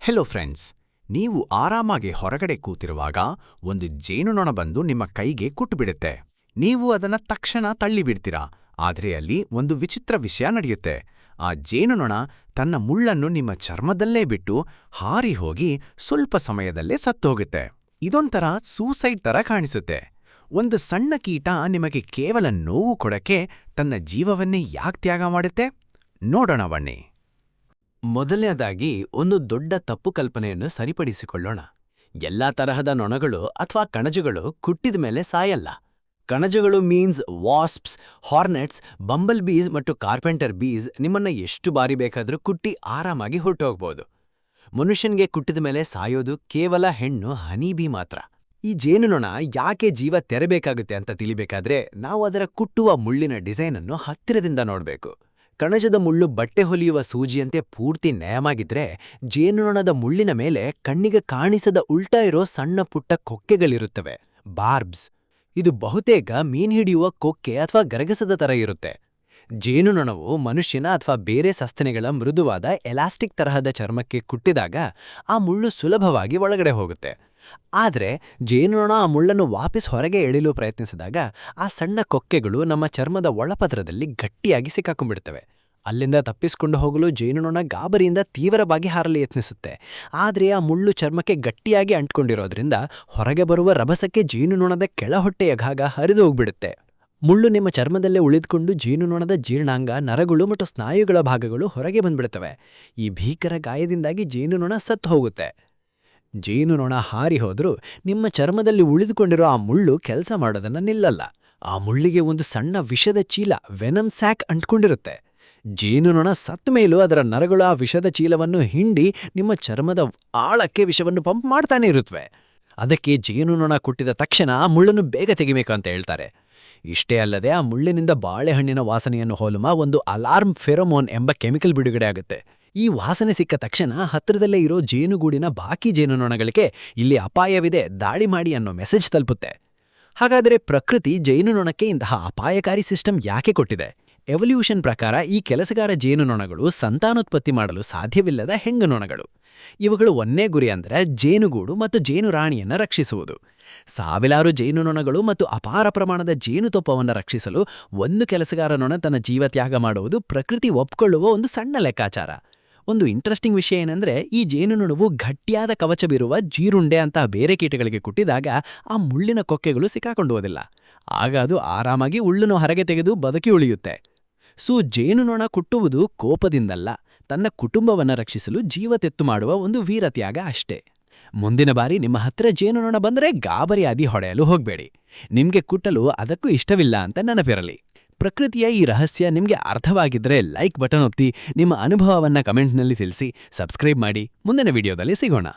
Hello friends, ನೀವು ಆರಾಮಾಗಿ ಹೊರಗಡೆ ಕೂತಿರುವಾಗ ಒಂದು ಜೇನುನೊಣ ಬಂದು ನಿಮ್ಮ ಕೈಗೆ ಕುಟ್ಟುಬಿಡುತ್ತೆ. ನೀವು ಅದನ್ನ ತಕ್ಷಣ ತಳ್ಳಿಬಿಡ್ತೀರಾ. ಆದರೆ ಅಲ್ಲಿ ಒಂದು ವಿಚಿತ್ರ ವಿಷಯ ನಡೆಯುತ್ತೆ. ಆ ಜೇನುನೊಣ ತನ್ನ ಮುಳ್ಳನ್ನು ನಿಮ್ಮ ಚರ್ಮದಲ್ಲೇ ಬಿಟ್ಟು ಹಾರಿ ಹೋಗಿ ಸ್ವಲ್ಪ ಸಮಯದಲ್ಲೇ ಸತ್ತೋಗುತ್ತೆ. ಇದೊಂಥರ ಸೂಸೈಡ್ ತರ ಕಾಣಿಸುತ್ತೆ. ಒಂದು ಸಣ್ಣ ಕೀಟ ನಿಮಗೆ ಕೇವಲ ನೋವು ಕೊಡಕ್ಕೆ ತನ್ನ ಜೀವವನ್ನೇ ಯಾಕೆ ತ್ಯಾಗ ಮಾಡುತ್ತೆ? ನೋಡೋಣ ಬನ್ನಿ. ಮೊದಲನೇದಾಗಿ ಒಂದು ದೊಡ್ಡ ತಪ್ಪು ಕಲ್ಪನೆಯನ್ನು ಸರಿಪಡಿಸಿಕೊಳ್ಳೋಣ. ಎಲ್ಲಾ ತರಹದ ನೊಣಗಳು ಅಥವಾ ಕಣಜಗಳು ಕುಟ್ಟಿದ ಮೇಲೆ ಸಾಯಲ್ಲ. ಕಣಜಗಳು ಮೀನ್ಸ್ ವಾಸ್ಪ್ಸ್, ಹಾರ್ನೆಟ್ಸ್, ಬಂಬಲ್ ಬೀಸ್ ಮತ್ತು ಕಾರ್ಪೆಂಟರ್ ಬೀಸ್ ನಿಮ್ಮನ್ನ ಎಷ್ಟು ಬಾರಿ ಬೇಕಾದರೂ ಕುಟ್ಟಿ ಆರಾಮಾಗಿ ಹೊರಟೋಗ್ಬೋದು. ಮನುಷ್ಯನ್ಗೆ ಕುಟ್ಟಿದ ಮೇಲೆ ಸಾಯೋದು ಕೇವಲ ಹೆಣ್ಣು ಹನಿಬೀ ಮಾತ್ರ. ಈ ಜೇನುನೊಣ ಯಾಕೆ ಜೀವ ತೆರಬೇಕಾಗುತ್ತೆ ಅಂತ ತಿಳಿಬೇಕಾದ್ರೆ ನಾವು ಅದರ ಕುಟ್ಟುವ ಮುಳ್ಳಿನ ಡಿಸೈನ್ ಅನ್ನು ಹತ್ತಿರದಿಂದ ನೋಡಬೇಕು. ಕಣಜದ ಮುಳ್ಳು ಬಟ್ಟೆ ಹೊಲಿಯುವ ಸೂಜಿಯಂತೆ ಪೂರ್ತಿ ನಯವಾಗಿದ್ರೆ, ಜೇನುನೊಣದ ಮುಳ್ಳಿನ ಮೇಲೆ ಕಣ್ಣಿಗೆ ಕಾಣಿಸದ ಉಲ್ಟಾ ಇರೋ ಸಣ್ಣ ಪುಟ್ಟ ಕೊಕ್ಕೆಗಳಿರುತ್ತವೆ, ಬಾರ್ಬ್ಸ್. ಇದು ಬಹುತೇಕ ಮೀನ್ ಹಿಡಿಯುವ ಕೊಕ್ಕೆ ಅಥವಾ ಗರಗಸದ ತರ ಇರುತ್ತೆ. ಜೇನುನೊಣವು ಮನುಷ್ಯನ ಅಥವಾ ಬೇರೆ ಸಸ್ತನಿಗಳ ಮೃದುವಾದ ಎಲಾಸ್ಟಿಕ್ ತರಹದ ಚರ್ಮಕ್ಕೆ ಕುಟ್ಟಿದಾಗ ಆ ಮುಳ್ಳು ಸುಲಭವಾಗಿ ಒಳಗಡೆ ಹೋಗುತ್ತೆ. ಆದರೆ ಜೇನುನೊಣ ಆ ಮುಳ್ಳನ್ನು ವಾಪಸ್ ಹೊರಗೆ ಎಳೆಯಲು ಪ್ರಯತ್ನಿಸಿದಾಗ ಆ ಸಣ್ಣ ಕೊಕ್ಕೆಗಳು ನಮ್ಮ ಚರ್ಮದ ಒಳಪದರದಲ್ಲಿ ಗಟ್ಟಿಯಾಗಿ ಸಿಕ್ಕಾಕೊಂಡ್ಬಿಡ್ತವೆ. ಅಲ್ಲಿಂದ ತಪ್ಪಿಸಿಕೊಂಡು ಹೋಗಲು ಜೇನುನೊಣ ಗಾಬರಿಯಿಂದ ತೀವ್ರವಾಗಿ ಹಾರಲು ಯತ್ನಿಸುತ್ತೆ. ಆದರೆ ಆ ಮುಳ್ಳು ಚರ್ಮಕ್ಕೆ ಗಟ್ಟಿಯಾಗಿ ಅಂಟ್ಕೊಂಡಿರೋದ್ರಿಂದ ಹೊರಗೆ ಬರುವ ರಭಸಕ್ಕೆ ಜೇನುನೊಣದ ಕೆಳಹೊಟ್ಟೆಯ ಭಾಗ ಹರಿದು ಹೋಗ್ಬಿಡುತ್ತೆ. ಮುಳ್ಳು ನಿಮ್ಮ ಚರ್ಮದಲ್ಲೇ ಉಳಿದುಕೊಂಡು ಜೇನುನೊಣದ ಜೀರ್ಣಾಂಗ, ನರಗಳು ಮತ್ತು ಸ್ನಾಯುಗಳ ಭಾಗಗಳು ಹೊರಗೆ ಬಂದ್ಬಿಡುತ್ತವೆ. ಈ ಭೀಕರ ಗಾಯದಿಂದಾಗಿ ಜೇನುನೊಣ ಸತ್ತು ಹೋಗುತ್ತೆ. ಜೇನುನೊಣ ಹಾರಿ ಹೋದ್ರೂ ನಿಮ್ಮ ಚರ್ಮದಲ್ಲಿ ಉಳಿದುಕೊಂಡಿರೋ ಆ ಮುಳ್ಳು ಕೆಲಸ ಮಾಡೋದನ್ನ ನಿಲ್ಲಲ್ಲ. ಆ ಮುಳ್ಳಿಗೆ ಒಂದು ಸಣ್ಣ ವಿಷದ ಚೀಲ, ವೆನಮ್ ಸ್ಯಾಕ್, ಅಂಟ್ಕೊಂಡಿರುತ್ತೆ. ಜೇನುನೊಣ ಸತ್ತ ಮೇಲೂ ಅದರ ನರಗಳು ಆ ವಿಷದ ಚೀಲವನ್ನು ಹಿಂಡಿ ನಿಮ್ಮ ಚರ್ಮದ ಆಳಕ್ಕೆ ವಿಷವನ್ನು ಪಂಪ್ ಮಾಡ್ತಾನೆ ಇರುತ್ತವೆ. ಅದಕ್ಕೆ ಜೇನುನೊಣ ಕುಟ್ಟಿದ ತಕ್ಷಣ ಆ ಮುಳ್ಳನ್ನು ಬೇಗ ತೆಗಿಬೇಕು ಅಂತ ಹೇಳ್ತಾರೆ. ಇಷ್ಟೇ ಅಲ್ಲದೆ ಆ ಮುಳ್ಳಿನಿಂದ ಬಾಳೆಹಣ್ಣಿನ ವಾಸನೆಯನ್ನು ಹೋಲುವ ಒಂದು ಅಲಾರ್ಮ್ ಫೆರೋಮೋನ್ ಎಂಬ ಕೆಮಿಕಲ್ ಬಿಡುಗಡೆ ಆಗುತ್ತೆ. ಈ ವಾಸನೆ ಸಿಕ್ಕ ತಕ್ಷಣ ಹತ್ತಿರದಲ್ಲೇ ಇರೋ ಜೇನುಗೂಡಿನ ಬಾಕಿ ಜೇನುನೊಣಗಳಿಗೆ ಇಲ್ಲಿ ಅಪಾಯವಿದೆ, ದಾಳಿ ಮಾಡಿ ಅನ್ನೋ ಮೆಸೇಜ್ ತಲುಪುತ್ತೆ. ಹಾಗಾದರೆ ಪ್ರಕೃತಿ ಜೇನುನೊಣಕ್ಕೆ ಇಂತಹ ಅಪಾಯಕಾರಿ ಸಿಸ್ಟಮ್ ಯಾಕೆ ಕೊಟ್ಟಿದೆ? ಎವಲ್ಯೂಷನ್ ಪ್ರಕಾರ ಈ ಕೆಲಸಗಾರ ಜೇನುನೊಣಗಳು ಸಂತಾನೋತ್ಪತ್ತಿ ಮಾಡಲು ಸಾಧ್ಯವಿಲ್ಲದ ಹೆಣ್ಣುನೊಣಗಳು. ಇವುಗಳು ಒಂದೇ ಗುರಿ ಅಂದರೆ ಜೇನುಗೂಡು ಮತ್ತು ಜೇನುರಾಣಿಯನ್ನು ರಕ್ಷಿಸುವುದು. ಸಾವಿರಾರು ಜೇನುನೊಣಗಳು ಮತ್ತು ಅಪಾರ ಪ್ರಮಾಣದ ಜೇನುತುಪ್ಪವನ್ನು ರಕ್ಷಿಸಲು ಒಂದು ಕೆಲಸಗಾರ ನೊಣ ತನ್ನ ಜೀವ ತ್ಯಾಗ ಮಾಡುವುದು ಪ್ರಕೃತಿ ಒಪ್ಕೊಳ್ಳುವ ಒಂದು ಸಣ್ಣ ಲೆಕ್ಕಾಚಾರ. ಒಂದು ಇಂಟ್ರೆಸ್ಟಿಂಗ್ ವಿಷಯ ಏನಂದ್ರೆ, ಈ ಜೇನುನೊಣವು ಗಟ್ಟಿಯಾದ ಕವಚವಿರುವ ಜೀರುಂಡೆ ಅಂತ ಬೇರೆ ಕೀಟಗಳಿಗೆ ಕುಟ್ಟಿದಾಗ ಆ ಮುಳ್ಳಿನ ಕೊಕ್ಕೆಗಳು ಸಿಕ್ಕಾಕೊಂಡುವುದಿಲ್ಲ. ಆಗ ಅದು ಆರಾಮಾಗಿ ಉಳ್ಳನ್ನು ಹೊರಗೆ ತೆಗೆದು ಬದುಕಿ ಉಳಿಯುತ್ತೆ. ಜೇನುನೊಣ ಕುಟ್ಟುವುದು ಕೋಪದಿಂದಲ್ಲ, ತನ್ನ ಕುಟುಂಬವನ್ನು ರಕ್ಷಿಸಲು ಜೀವ ತೆತ್ತು ಮಾಡುವ ಒಂದು ವೀರತ್ಯಾಗ ಅಷ್ಟೇ. ಮುಂದಿನ ಬಾರಿ ನಿಮ್ಮ ಹತ್ತಿರ ಜೇನುನೊಣ ಬಂದರೆ ಗಾಬರಿಯಾದಿ ಹೊಡೆಯಲು ಹೋಗಬೇಡಿ. ನಿಮ್ಗೆ ಕುಟ್ಟಲು ಅದಕ್ಕೂ ಇಷ್ಟವಿಲ್ಲ ಅಂತ ನೆನಪಿರಲಿ. ಪ್ರಕೃತಿಯ ಈ ರಹಸ್ಯ ನಿಮಗೆ ಅರ್ಥವಾಗಿದ್ದರೆ ಲೈಕ್ ಬಟನ್ ಒತ್ತಿ, ನಿಮ್ಮ ಅನುಭವವನ್ನು ಕಮೆಂಟ್ನಲ್ಲಿ ತಿಳಿಸಿ, ಸಬ್ಸ್ಕ್ರೈಬ್ ಮಾಡಿ. ಮುಂದಿನ ವಿಡಿಯೋದಲ್ಲಿ ಸಿಗೋಣ.